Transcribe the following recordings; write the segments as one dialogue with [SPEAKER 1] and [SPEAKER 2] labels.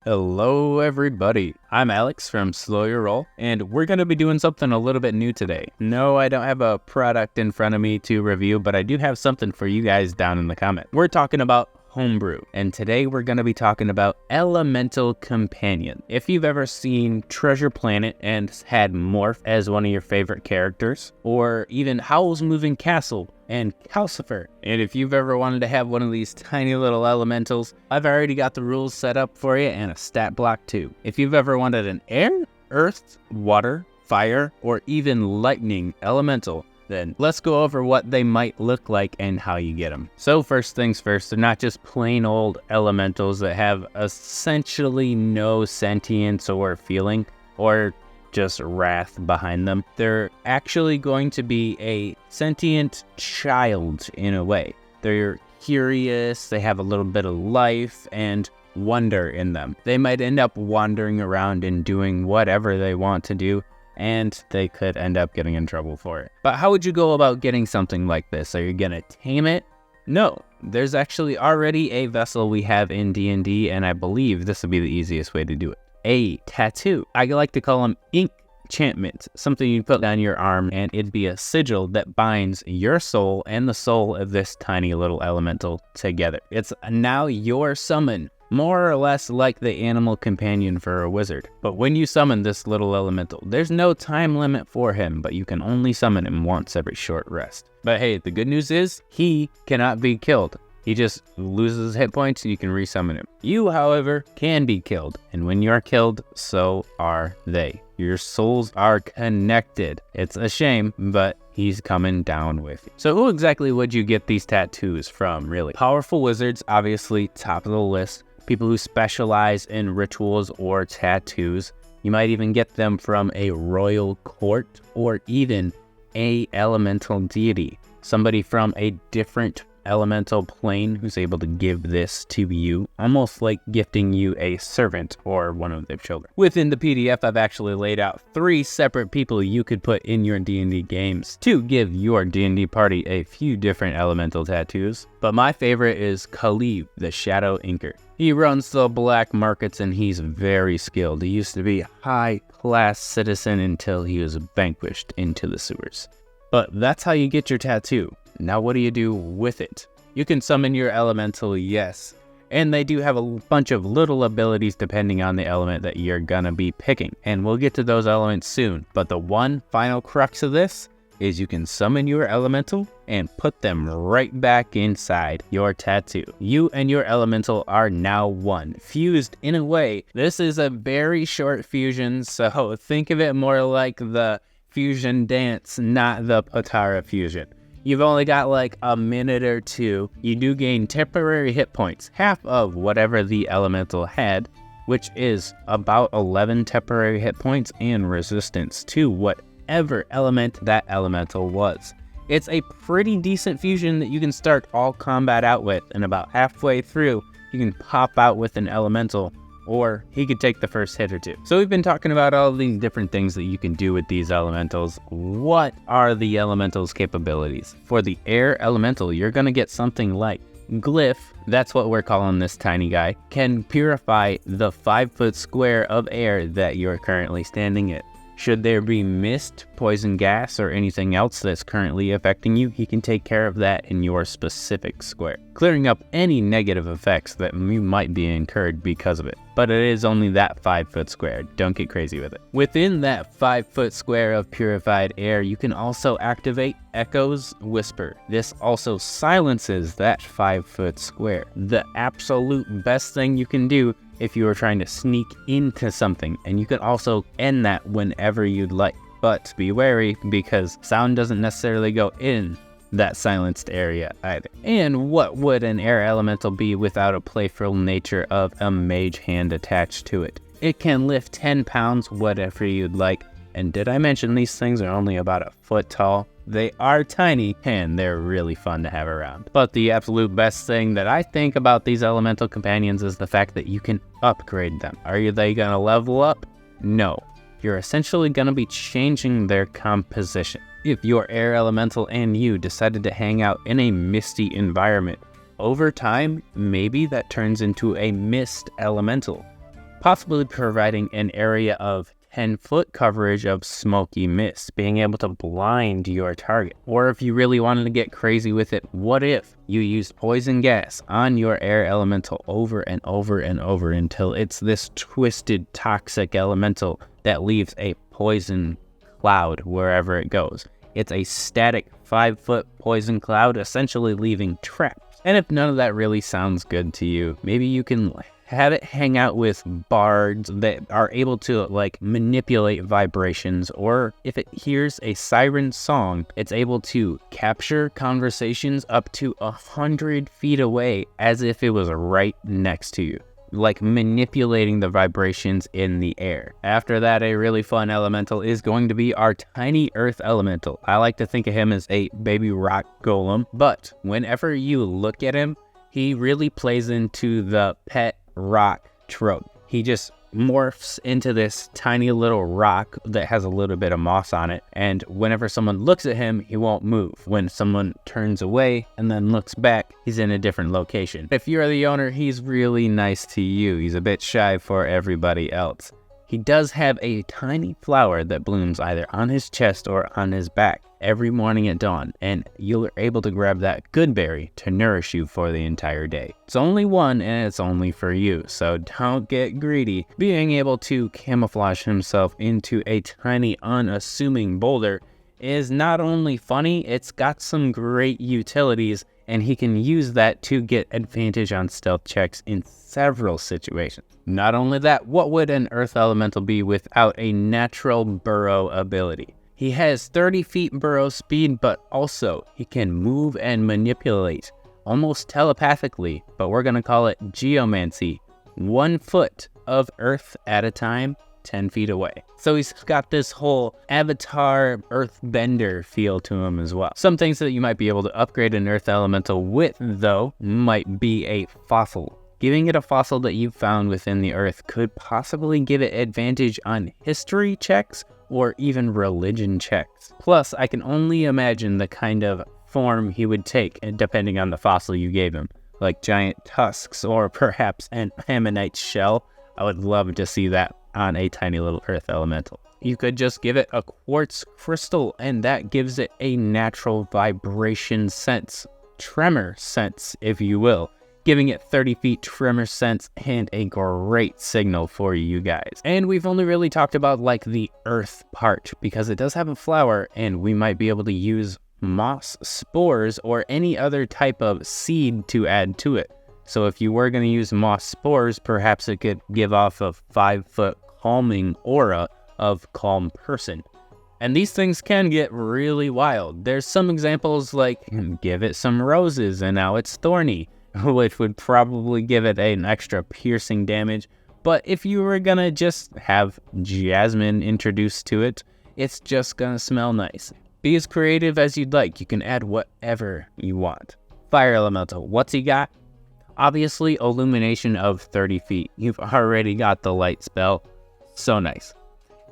[SPEAKER 1] Hello everybody, I'm Alex from Slow Your Roll, and we're going to be doing something a little bit new today. No, I don't have a product in front of me to review, but I do have something for you guys down in the comment. We're talking about homebrew, and today we're going to be talking about Elemental Companion. If you've ever seen Treasure Planet and had Morph as one of your favorite characters, or even Howl's Moving Castle and Calcifer, and if you've ever wanted to have one of these tiny little elementals, I've already got the rules set up for you and a stat block too. If you've ever wanted an air, earth, water, fire, or even lightning elemental, then let's go over what they might look like and how you get them. So first things first, they're not just plain old elementals that have essentially no sentience or feeling or just wrath behind them. They're actually going to be a sentient child in a way. They're curious, they have a little bit of life and wonder in them. They might end up wandering around and doing whatever they want to do, and they could end up getting in trouble for it. But how would you go about getting something like this? Are you gonna tame it? No, there's actually already a vessel we have in D&D, and I believe this would be the easiest way to do it. A tattoo. I like to call them Ink-chantments, something you put on your arm, and it'd be a sigil that binds your soul and the soul of this tiny little elemental together. It's now your summon, more or less like the animal companion for a wizard. But when you summon this little elemental, there's no time limit for him, but you can only summon him once every short rest. But hey, the good news is he cannot be killed. He just loses hit points and you can resummon him. You, however, can be killed, and when you're killed, so are they. Your souls are connected. It's a shame, but he's coming down with you. So who exactly would you get these tattoos from, really? Powerful wizards, obviously, top of the list. People who specialize in rituals or tattoos. You might even get them from a royal court or even a elemental deity. Somebody from a different elemental plane who's able to give this to you, almost like gifting you a servant or one of their children. Within the PDF, I've actually laid out 3 separate people you could put in your D&D games to give your D&D party a few different elemental tattoos. But my favorite is Khalib, the Shadow Inker. He runs the black markets and he's very skilled. He used to be a high-class citizen until he was vanquished into the sewers. But that's how you get your tattoo. Now what do you do with it? You can summon your elemental, yes. And they do have a bunch of little abilities depending on the element that you're gonna be picking. And we'll get to those elements soon. But the one final crux of this is you can summon your elemental and put them right back inside your tattoo. You and your elemental are now one, fused in a way. This is a very short fusion, so think of it more like the fusion dance, not the Potara fusion. You've only got like a minute or two. You do gain temporary hit points, half of whatever the elemental had, which is about 11 temporary hit points and resistance to whatever element that elemental was. It's a pretty decent fusion that you can start all combat out with, and about halfway through, you can pop out with an elemental, or he could take the first hit or two. So we've been talking about all these different things that you can do with these elementals. What are the elementals' capabilities? For the air elemental, you're gonna get something like Glyph, that's what we're calling this tiny guy, can purify the 5-foot square of air that you're currently standing in. Should there be mist, poison gas, or anything else that's currently affecting you, he can take care of that in your specific square, clearing up any negative effects that you might be incurred because of it. But it is only that 5-foot square, don't get crazy with it. Within that 5-foot square of purified air, you can also activate Echo's Whisper. This also silences that 5-foot square. The absolute best thing you can do if you are trying to sneak into something, and you can also end that whenever you'd like. But be wary, because sound doesn't necessarily go in that silenced area either. And what would an air elemental be without a playful nature of a mage hand attached to it? It can lift 10 pounds, whatever you'd like. And did I mention these things are only about a foot tall? They are tiny, and they're really fun to have around. But the absolute best thing that I think about these elemental companions is the fact that you can upgrade them. Are they gonna level up? No. You're essentially gonna be changing their composition. If your air elemental and you decided to hang out in a misty environment, over time, maybe that turns into a mist elemental. possibly providing an area of 10-foot coverage of smoky mist, being able to blind your target. Or if you really wanted to get crazy with it, what if you used poison gas on your air elemental over and over and over until it's this twisted toxic elemental that leaves a poison cloud wherever it goes. It's a static 5-foot poison cloud, essentially leaving traps. And if none of that really sounds good to you, maybe you can have it hang out with bards that are able to like manipulate vibrations, or if it hears a siren song, it's able to capture conversations up to 100 feet away as if it was right next to you, like manipulating the vibrations in the air. After that, a really fun elemental is going to be our tiny earth elemental. I like to think of him as a baby rock golem, but whenever you look at him, he really plays into the pet rock trope. He just morphs into this tiny little rock that has a little bit of moss on it, and whenever someone looks at him, he won't move. When someone turns away and then looks back, he's in a different location. If you're the owner, he's really nice to you. He's a bit shy for everybody else. He does have a tiny flower that blooms either on his chest or on his back every morning at dawn, and you're able to grab that good berry to nourish you for the entire day. It's only one, and it's only for you, so don't get greedy. Being able to camouflage himself into a tiny, unassuming boulder is not only funny, it's got some great utilities, and he can use that to get advantage on stealth checks in several situations. Not only that, what would an earth elemental be without a natural burrow ability? He has 30 feet burrow speed, but also he can move and manipulate almost telepathically, but we're going to call it geomancy, 1 foot of earth at a time, 10 feet away. So he's got this whole avatar earth bender feel to him as well. Some things that you might be able to upgrade an earth elemental with, though, might be a fossil. Giving it a fossil that you found within the earth could possibly give it advantage on history checks or even religion checks. Plus, I can only imagine the kind of form he would take depending on the fossil you gave him, like giant tusks or perhaps an ammonite shell. I would love to see that on a tiny little earth elemental. You could just give it a quartz crystal, and that gives it a natural vibration sense, tremor sense, if you will, giving it 30 feet tremor sense and a great signal for you guys. And we've only really talked about like the earth part because it does have a flower, and we might be able to use moss spores or any other type of seed to add to it. So if you were going to use moss spores, perhaps it could give off a 5-foot calming aura of calm person. And these things can get really wild. There's some examples like give it some roses and now it's thorny, which would probably give it an extra piercing damage. But if you were gonna just have jasmine introduced to it, it's just gonna smell nice. Be as creative as you'd like. You can add whatever you want. Fire elemental, what's he got? Obviously, illumination of 30 feet. You've already got the light spell. So nice.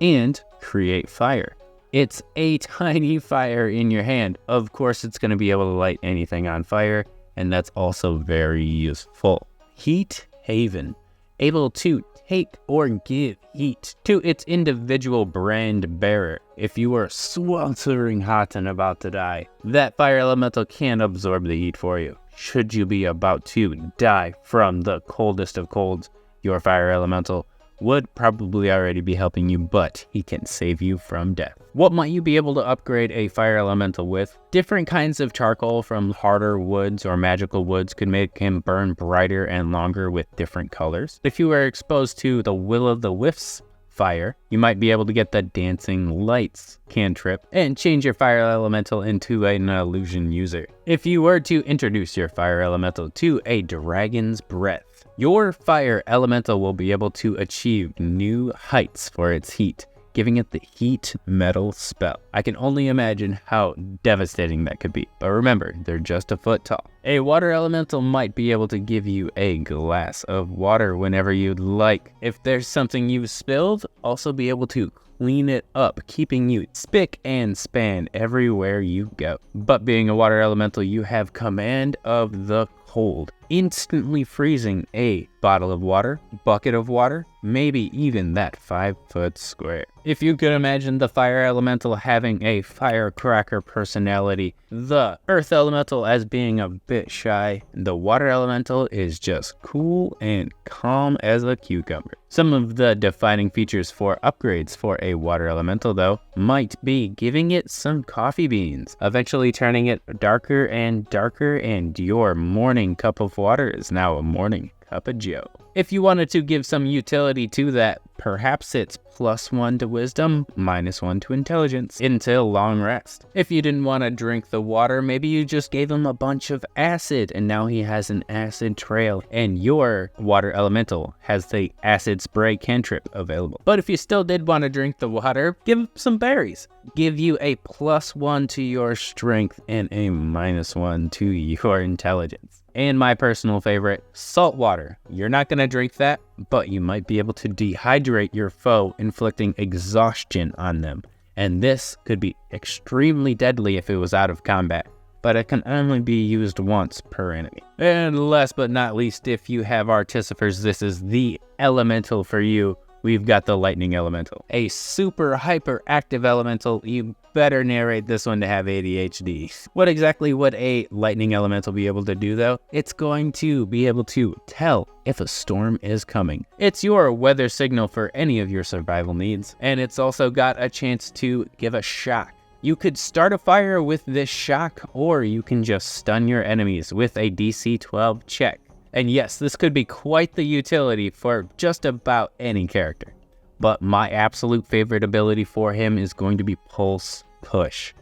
[SPEAKER 1] And create fire. It's a tiny fire in your hand. Of course, it's going to be able to light anything on fire, and that's also very useful. Heat Haven. Able to take or give heat to its individual brand bearer. If you are sweltering hot and about to die, that fire elemental can absorb the heat for you. Should you be about to die from the coldest of colds, your fire elemental would probably already be helping you, but he can save you from death. What might you be able to upgrade a fire elemental with? Different kinds of charcoal from harder woods or magical woods could make him burn brighter and longer with different colors. If you were exposed to the will-o'-the-wisp fire, you might be able to get the dancing lights cantrip and change your fire elemental into an illusion user. If you were to introduce your fire elemental to a dragon's breath, your fire elemental will be able to achieve new heights for its heat, giving it the heat metal spell. I can only imagine how devastating that could be. But remember, they're just a foot tall. A water elemental might be able to give you a glass of water whenever you'd like. If there's something you've spilled, also be able to clean it up, keeping you spick and span everywhere you go. But being a water elemental, you have command of the cold, instantly freezing a bottle of water, bucket of water, maybe even that 5-foot square. If you could imagine the fire elemental having a firecracker personality, the earth elemental as being a bit shy, the water elemental is just cool and calm as a cucumber. Some of the defining features for upgrades for a water elemental though might be giving it some coffee beans, eventually turning it darker and darker, and your morning cup of water is now a morning cup of joe. If you wanted to give some utility to that, perhaps it's +1 to wisdom, -1 to intelligence until long rest. If you didn't want to drink the water, maybe you just gave him a bunch of acid and now he has an acid trail, and your water elemental has the acid spray cantrip available. But if you still did want to drink the water, give him some berries. Give you a +1 to your strength and a -1 to your intelligence. And my personal favorite, salt water. You're not going to drink that, but you might be able to dehydrate your foe, inflicting exhaustion on them. And this could be extremely deadly if it was out of combat, but it can only be used once per enemy. And last but not least, if you have Artificers, this is the elemental for you. We've got the lightning elemental, a super hyperactive elemental. You better narrate this one to have ADHD. What exactly would a lightning elemental be able to do though? It's going to be able to tell if a storm is coming. It's your weather signal for any of your survival needs, and it's also got a chance to give a shock. You could start a fire with this shock, or you can just stun your enemies with a DC 12 check. And yes, this could be quite the utility for just about any character. But my absolute favorite ability for him is going to be Pulse Push.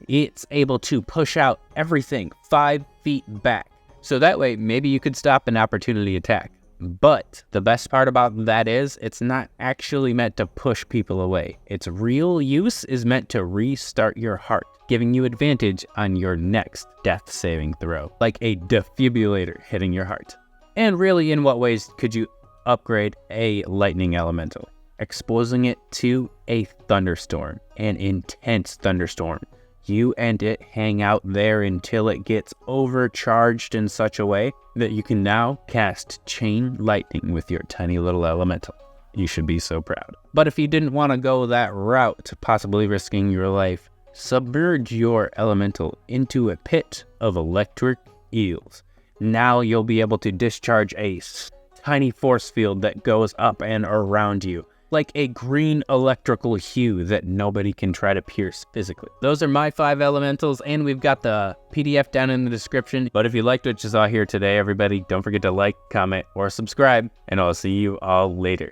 [SPEAKER 1] It's able to push out everything 5 feet back. So that way, maybe you could stop an opportunity attack. But the best part about that is it's not actually meant to push people away. Its real use is meant to restart your heart, giving you advantage on your next death saving throw, like a defibrillator hitting your heart. And really, in what ways could you upgrade a lightning elemental? Exposing it to a thunderstorm, an intense thunderstorm. You and it hang out there until it gets overcharged in such a way that you can now cast chain lightning with your tiny little elemental. You should be so proud. But if you didn't want to go that route, possibly risking your life, submerge your elemental into a pit of electric eels. Now you'll be able to discharge a tiny force field that goes up and around you, like a green electrical hue that nobody can try to pierce physically. Those are my 5 elementals, and we've got the PDF down in the description. But if you liked what you saw here today, everybody, don't forget to like, comment, or subscribe, and I'll see you all later.